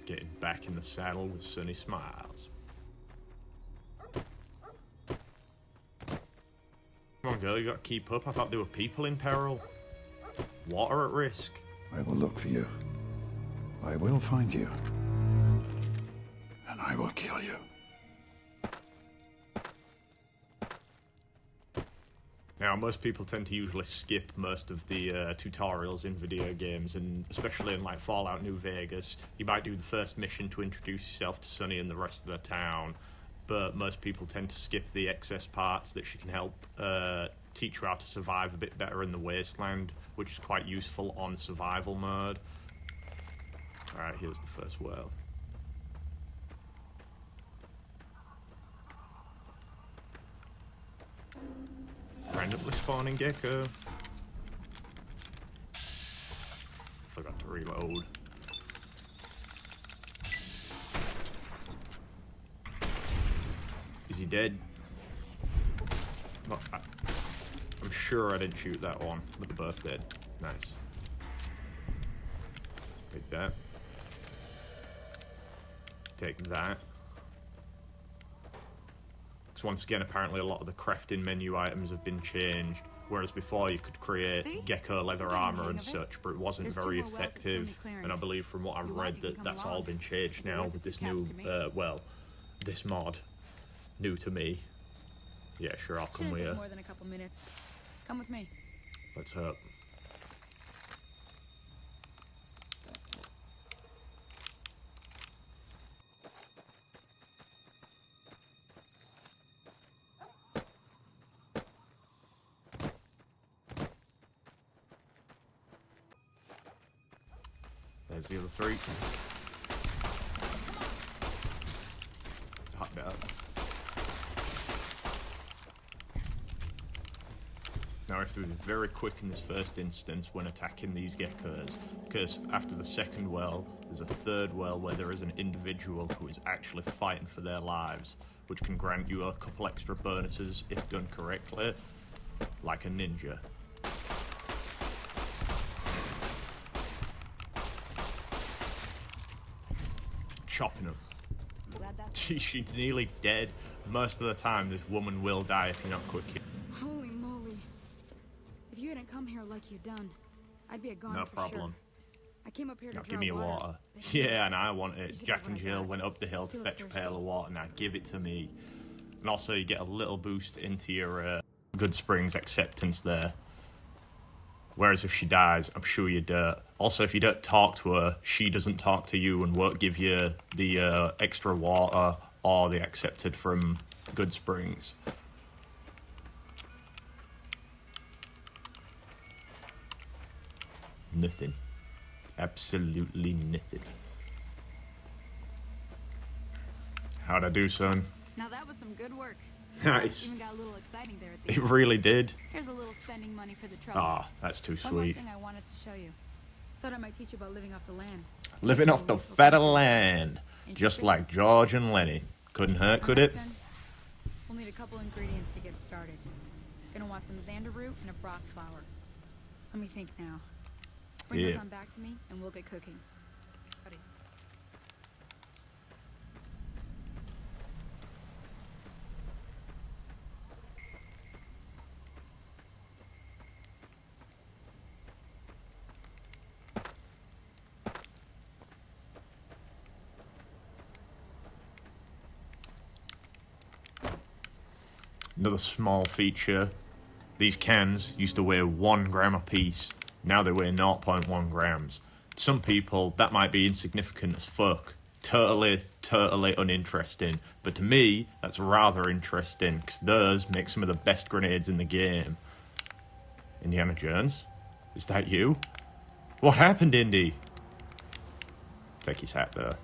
Getting back in the saddle with sunny smiles. Come on, girl, you gotta keep up. I thought there were people in peril. Water at risk. I will look for you. I will find you. And I will kill you. Now, most people tend to usually skip most of the tutorials in video games, and especially in like Fallout New Vegas, you might do the first mission to introduce yourself to Sunny and the rest of the town, but most people tend to skip the excess parts that she can help teach you how to survive a bit better in the Wasteland, which is quite useful on survival mode. Alright, here's the first well. Randomly spawning gecko. Forgot to reload. Is he dead? I'm sure I didn't shoot that one, but they're both dead. Nice. Take that. Take that. Because once again, apparently a lot of the crafting menu items have been changed, whereas before you could create gecko leather armor and such, but it wasn't very effective, and I believe from what I've read that that's all been changed now with this new, this mod. New to me. Yeah, sure, I'll come with you. More than a couple minutes. Come with me. Let's hope. There's the other three. Hot dog. Now I have to be very quick in this first instance when attacking these geckos, because after the second well, there's a third well where there is an individual who is actually fighting for their lives, which can grant you a couple extra bonuses if done correctly, like a ninja. Chopping them. She's nearly dead. Most of the time, this woman will die if you're not quick. Holy moly. If you hadn't come here like you'd done, I'd be a goner No for problem. Sure. I came up here to Now draw give me a water. Yeah, and I want it. Jack and Jill went up the hill to fetch a pail of water. Now give it to me. And also you get a little boost into your Goodsprings acceptance there. Whereas if she dies, I'm sure you're dirt. Also, if you don't talk to her, she doesn't talk to you and won't give you the extra water or the accepted from Goodsprings. Nothing. Absolutely nothing. How'd I do, son? Now that was some good work. Nice. Even got a little exciting there at the It end. really did. Here's a little spending money for the trouble. Ah, that's too One more sweet. thing I wanted to show you. Thought I might teach you about living off the land. Living off the fat of the land. Just like George and Lenny. Couldn't hurt, could it? We'll need a couple ingredients to get started. Gonna want some xander root and a brock flour. Let me think now. Bring those on back to me and we'll get cooking. Buddy. Another small feature. These cans used to weigh 1 gram apiece. Now they weigh 0.1 grams. To some people, that might be insignificant as fuck. Totally uninteresting. But to me, that's rather interesting, because those make some of the best grenades in the game. Indiana Jones? Is that you? What happened, Indy? Take his hat there.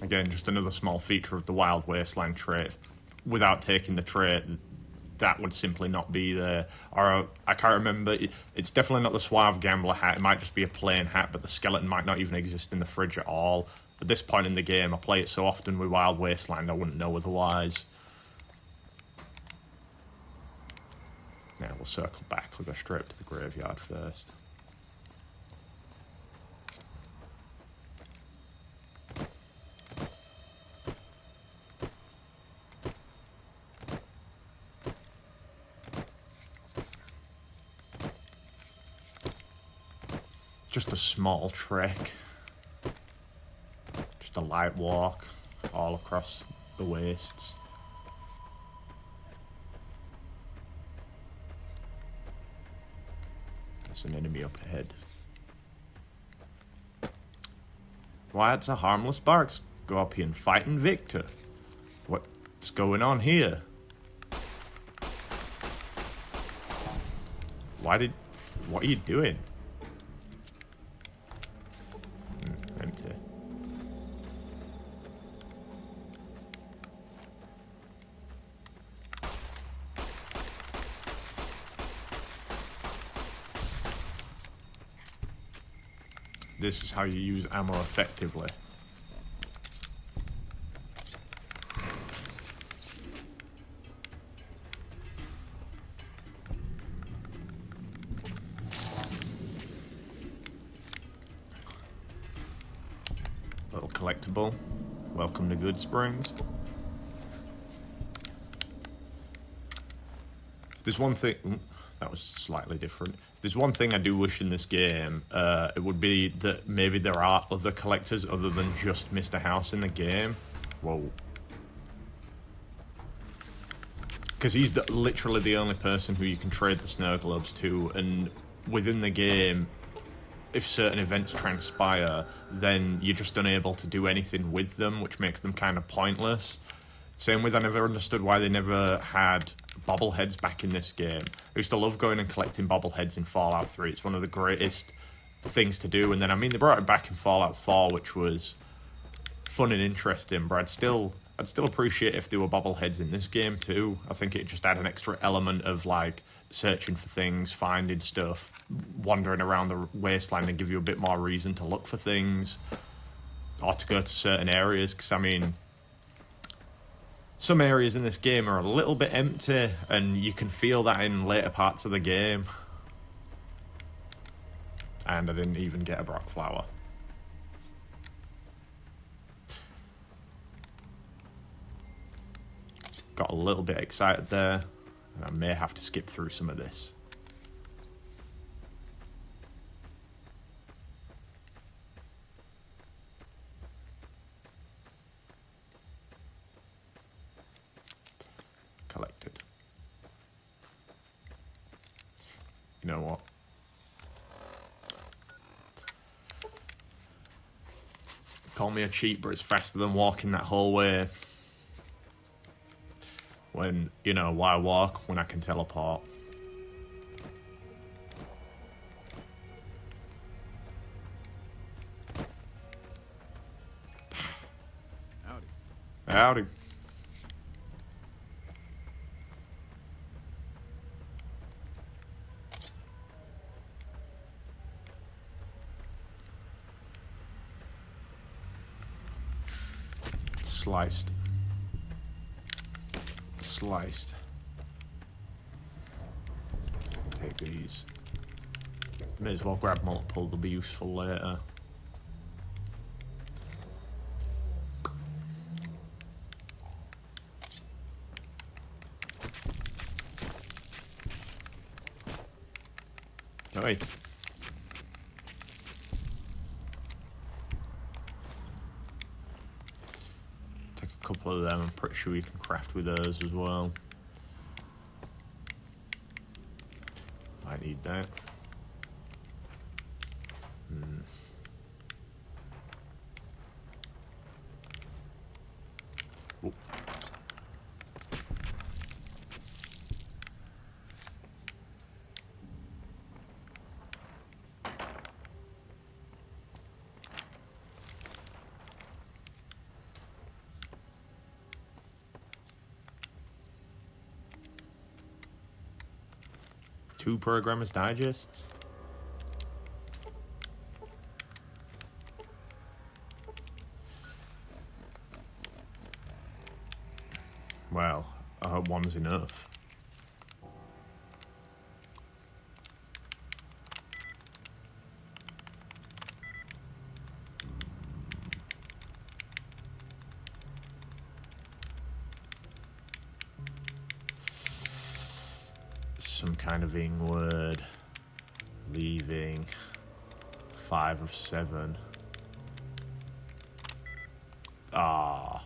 Again, just another small feature of the Wild Wasteland trait. Without taking the trait, that would simply not be there. Or, I can't remember, it's definitely not the Suave Gambler hat, it might just be a plain hat, but the skeleton might not even exist in the fridge at all. At this point in the game, I play it so often with Wild Wasteland, I wouldn't know otherwise. Now, Yeah, we'll circle back. We'll go straight up to the graveyard first. Just a small trek. Just a light walk all across the wastes. There's an enemy up ahead. Why, it's a harmless barracks. Go up here and fight in Victor. What's going on here? What are you doing? Empty. This is how you use ammo effectively. Little collectible. Welcome to Goodsprings. There's one thing... that was slightly different. There's one thing I do wish in this game, it would be that maybe there are other collectors other than just Mr. House in the game. Whoa. Because he's literally the only person who you can trade the snow globes to, and within the game, if certain events transpire, then you're just unable to do anything with them, which makes them kind of pointless. Same with, I never understood why they never had bobbleheads back in this game. I used to love going and collecting bobbleheads in Fallout 3. It's one of the greatest things to do. And then, I mean, they brought it back in Fallout 4, which was fun and interesting, but I'd still appreciate if there were bobbleheads in this game too. I think it just add an extra element of, like, searching for things, finding stuff, wandering around the wasteland and give you a bit more reason to look for things or to go to certain areas, because, I mean, some areas in this game are a little bit empty, and you can feel that in later parts of the game. And I didn't even get a Brock flower. Got a little bit excited there, and I may have to skip through some of this. Collected. You know what? Call me a cheat, but it's faster than walking that whole way. When, you know, why walk when I can teleport? Howdy. Howdy. Sliced. Sliced. Take these. May as well grab multiple, they'll be useful later. Oi. Take a couple of them, I'm pretty sure you can craft with those as well. I need that. Oh. Two Programmer's Digests. Well, I hope one's enough. some kind of word. Leaving. 5 of 7. Ah.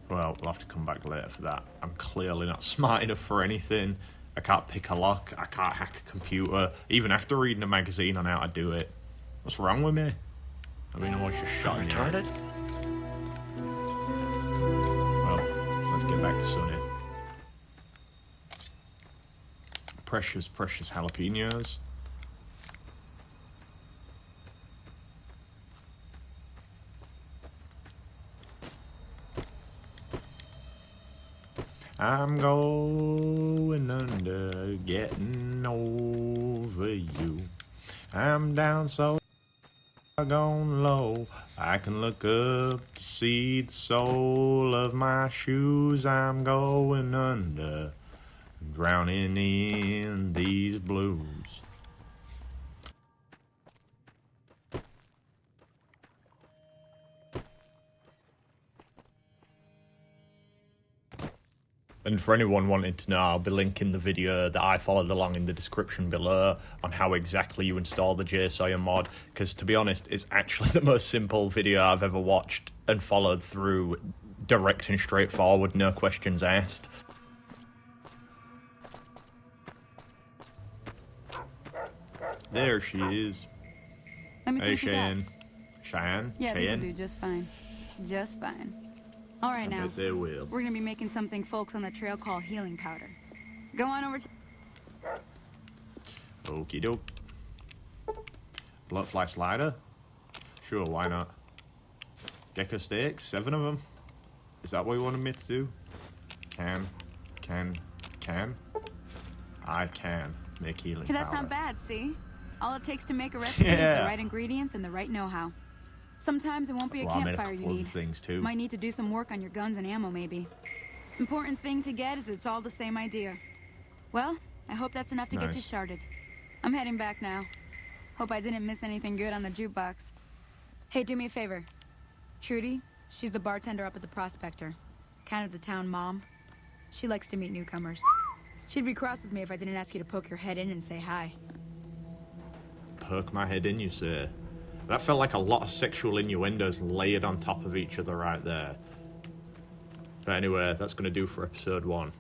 Well, we'll have to come back later for that. I'm clearly not smart enough for anything. I can't pick a lock. I can't hack a computer. Even after reading a magazine on how to do it. What's wrong with me? I mean, I was just shot in the eye. Well, let's get back to Sunny. Precious, precious jalapenos. I'm going under, getting over you. I'm down so gone low, I can look up to see the sole of my shoes. I'm going under, drowning in these blues. And for anyone wanting to know, I'll be linking the video that I followed along in the description below on how exactly you install the G.E.C.KOS mod, because to be honest, it's actually the most simple video I've ever watched and followed through, direct and straightforward, no questions asked. There she is. Let me see Hey, what you got. Cheyenne? Yeah, Cheyenne? this'll do just fine. Just fine. All right, I now. bet they will. We're gonna be making something folks on the trail call healing powder. Go on over to... Okie doke. Bloodfly slider? Sure, why not? Gecko steaks? 7 of them? Is that what you wanted me to do? Can. I can make healing Hey, that's powder. not bad, see? All it takes to make a recipe is the right ingredients and the right know-how. Sometimes it won't be a Well, I made a campfire you couple of need. things too. Might need to do some work on your guns and ammo, maybe. Important thing to get is it's all the same idea. Well, I hope that's enough to get you Nice. started. I'm heading back now. Hope I didn't miss anything good on the jukebox. Hey, do me a favor. Trudy, she's the bartender up at the Prospector. Kind of the town mom. She likes to meet newcomers. She'd be cross with me if I didn't ask you to poke your head in and say hi. Poke my head in, you say? That felt like a lot of sexual innuendos layered on top of each other right there. But anyway, that's going to do for episode 1.